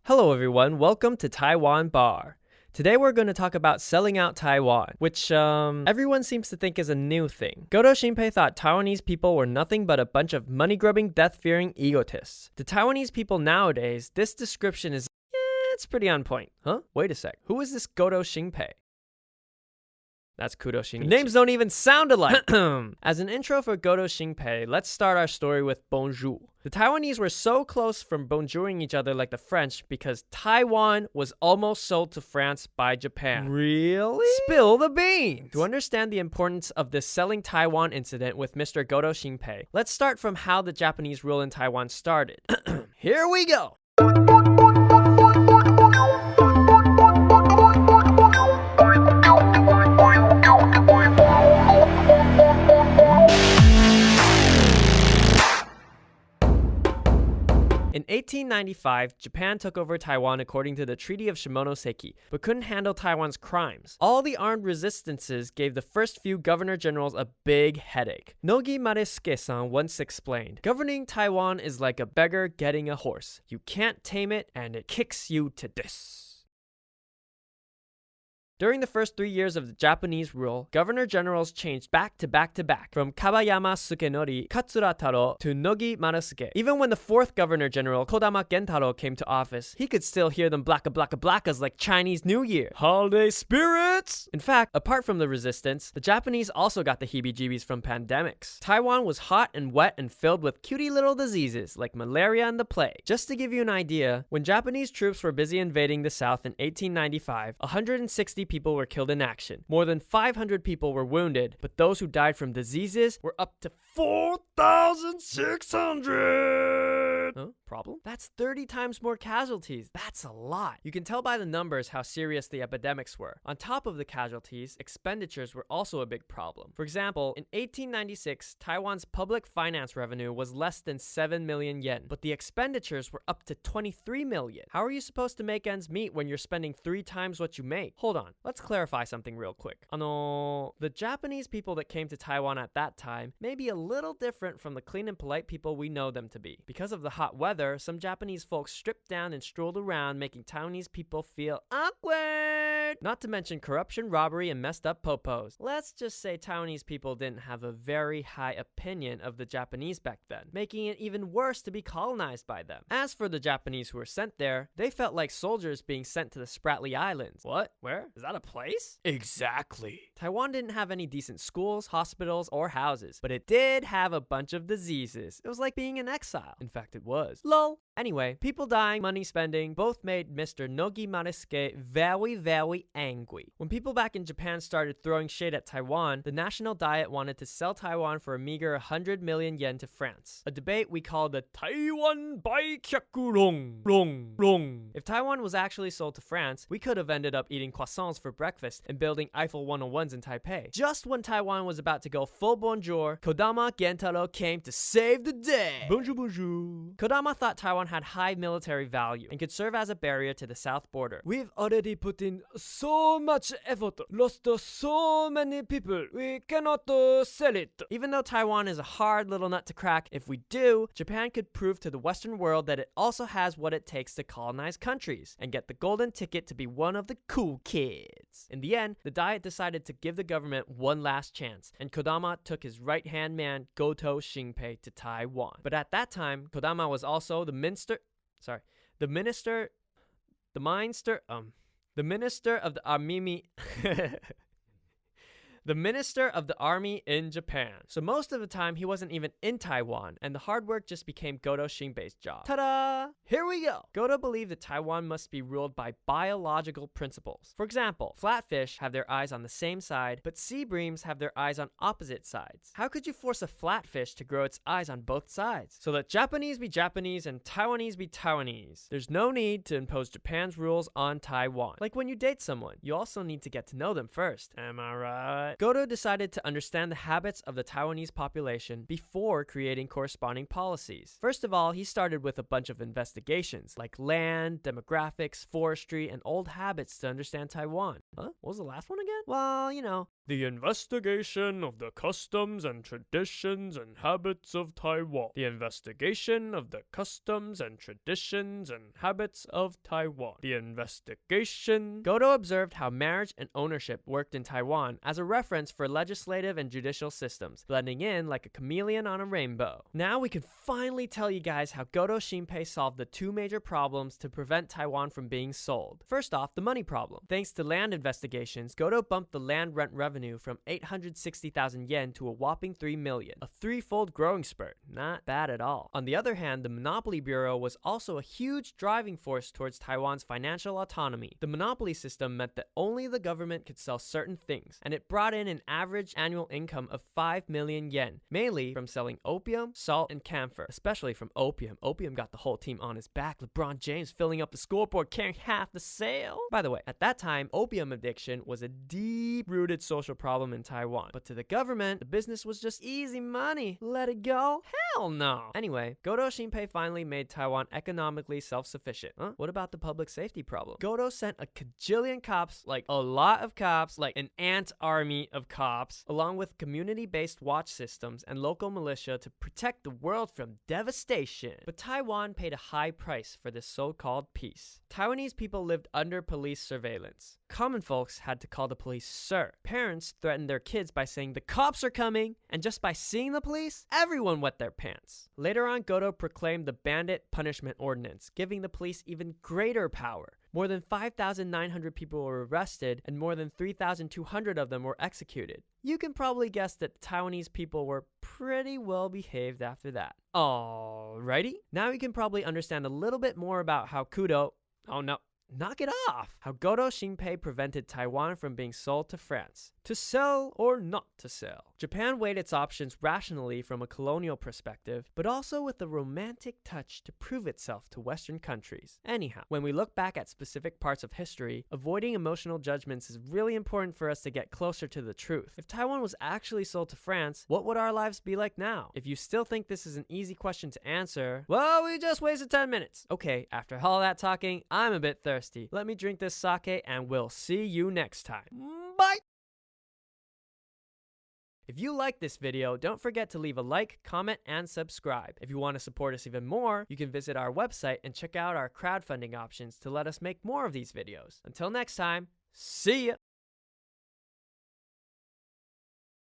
Hello everyone, welcome to Taiwan Bar. Today we're going to talk about selling out Taiwan, which everyone seems to think is a new thing. Goto Shinpei thought Taiwanese people were nothing but a bunch of money-grubbing, death-fearing egotists. To Taiwanese people nowadays, this description is, it's pretty on point. Huh? Wait a sec. Who is this Goto Shinpei? That's Kudo Shinichi. The names don't even sound alike. As an intro for Goto Shinpei, let's start our story with bonjour. The Taiwanese were so close from bonjouring each other like the French because Taiwan was almost sold to France by Japan. Really? Spill the beans! To understand the importance of this selling Taiwan incident with Mr. Goto Shinpei, let's start from how the Japanese rule in Taiwan started. Here we go! In 1895, Japan took over Taiwan according to the Treaty of Shimonoseki, but couldn't handle Taiwan's crimes. All the armed resistances gave the first few governor-generals a big headache. Nogi Maresuke-san once explained, "Governing Taiwan is like a beggar getting a horse. You can't tame it, and it kicks you to this." During the first 3 years of the Japanese rule, governor-generals changed back to back to back, from Kabayama Sukenori Katsura Taro to Nogi Maresuke. Even when the fourth governor-general, Kodama Gentaro, came to office, he could still hear them blackas like Chinese New Year. Holiday spirits! In fact, apart from the resistance, the Japanese also got the heebie-jeebies from pandemics. Taiwan was hot and wet and filled with cutie little diseases like malaria and the plague. Just to give you an idea, when Japanese troops were busy invading the South in 1895, 160 people were killed in action. More than 500 people were wounded, but those who died from diseases were up to 4,600! Huh? Problem? That's 30 times more casualties. That's a lot. You can tell by the numbers how serious the epidemics were. On top of the casualties, expenditures were also a big problem. For example, in 1896, Taiwan's public finance revenue was less than 7 million yen, but the expenditures were up to 23 million. How are you supposed to make ends meet when you're spending 3 times what you make? Hold on, let's clarify something real quick. The Japanese people that came to Taiwan at that time may be a little different from the clean and polite people we know them to be. Because of the hot weather, some Japanese folks stripped down and strolled around, making Taiwanese people feel awkward. Not to mention corruption, robbery, and messed up popos. Let's just say Taiwanese people didn't have a very high opinion of the Japanese back then, making it even worse to be colonized by them. As for the Japanese who were sent there, they felt like soldiers being sent to the Spratly Islands. What? Where? Is that a place? Exactly. Taiwan didn't have any decent schools, hospitals, or houses, but it did have a bunch of diseases. It was like being in exile. In fact, it was. Lol. Anyway, people dying, money spending, both made Mr. Nogi Maresuke very, very angry. When people back in Japan started throwing shade at Taiwan, the National Diet wanted to sell Taiwan for a meager 100 million yen to France. A debate we call the Taiwan Baikyaku. If Taiwan was actually sold to France, we could have ended up eating croissants for breakfast and building Eiffel 101s in Taipei. Just when Taiwan was about to go full bonjour, Kodama Gentaro came to save the day. Bonjour, bonjour. Kodama thought Taiwan had high military value and could serve as a barrier to the south border. "We've already put in so much effort, lost so many people, we cannot sell it." Even though Taiwan is a hard little nut to crack, if we do, Japan could prove to the Western world that it also has what it takes to colonize countries and get the golden ticket to be one of the cool kids. In the end, the Diet decided to give the government one last chance, and Kodama took his right-hand man, Goto Shinpei, to Taiwan. But at that time, Kodama was also the minister of the army in Japan. So most of the time, he wasn't even in Taiwan, and the hard work just became Goto Shinpei's job. Ta-da! Here we go! Goto believed that Taiwan must be ruled by biological principles. For example, flatfish have their eyes on the same side, but sea breams have their eyes on opposite sides. How could you force a flatfish to grow its eyes on both sides? So let Japanese be Japanese and Taiwanese be Taiwanese. There's no need to impose Japan's rules on Taiwan. Like when you date someone, you also need to get to know them first. Am I right? But Goto decided to understand the habits of the Taiwanese population before creating corresponding policies. First of all, he started with a bunch of investigations, like land, demographics, forestry, and old habits to understand Taiwan. Huh? What was the last one again? Well, you know. The investigation of the customs and traditions and habits of Taiwan. The investigation of the customs and traditions and habits of Taiwan. The investigation. Goto observed how marriage and ownership worked in Taiwan as a reference for legislative and judicial systems, blending in like a chameleon on a rainbow. Now we can finally tell you guys how Goto Shinpei solved the two major problems to prevent Taiwan from being sold. First off, the money problem. Thanks to land investigations, Goto bumped the land rent revenue from 860,000 yen to a whopping 3 million, a threefold growing spurt. Not bad at all. On the other hand, the Monopoly Bureau was also a huge driving force towards Taiwan's financial autonomy. The monopoly system meant that only the government could sell certain things, and it brought in an average annual income of 5 million yen, mainly from selling opium, salt, and camphor, especially from opium. Opium got the whole team on his back. LeBron James filling up the scoreboard, carrying half the sale. By the way, at that time, opium addiction was a deep-rooted social problem in Taiwan. But to the government, the business was just easy money. Let it go? Hell no. Anyway, Goto Shinpei finally made Taiwan economically self-sufficient. What about the public safety problem? Goto sent a cajillion cops, like a lot of cops, like an ant army of cops, along with community-based watch systems and local militia to protect the world from devastation. But Taiwan paid a high price for this so-called peace. Taiwanese people lived under police surveillance. Common folks had to call the police sir. Parents threatened their kids by saying the cops are coming, and just by seeing the police, everyone wet their pants. Later on, Goto proclaimed the Bandit Punishment Ordinance, giving the police even greater power. More than 5,900 people were arrested, and more than 3,200 of them were executed. You can probably guess that the Taiwanese people were pretty well behaved after that. Alrighty, now you can probably understand a little bit more about how knock it off! How Goto Shinpei prevented Taiwan from being sold to France. To sell or not to sell. Japan weighed its options rationally from a colonial perspective, but also with a romantic touch to prove itself to Western countries. Anyhow, when we look back at specific parts of history, avoiding emotional judgments is really important for us to get closer to the truth. If Taiwan was actually sold to France, what would our lives be like now? If you still think this is an easy question to answer, well, we just wasted 10 minutes. Okay, after all that talking, I'm a bit thirsty. Let me drink this sake and we'll see you next time. Bye! If you like this video, don't forget to leave a like, comment, and subscribe. If you want to support us even more, you can visit our website and check out our crowdfunding options to let us make more of these videos. Until next time, see ya!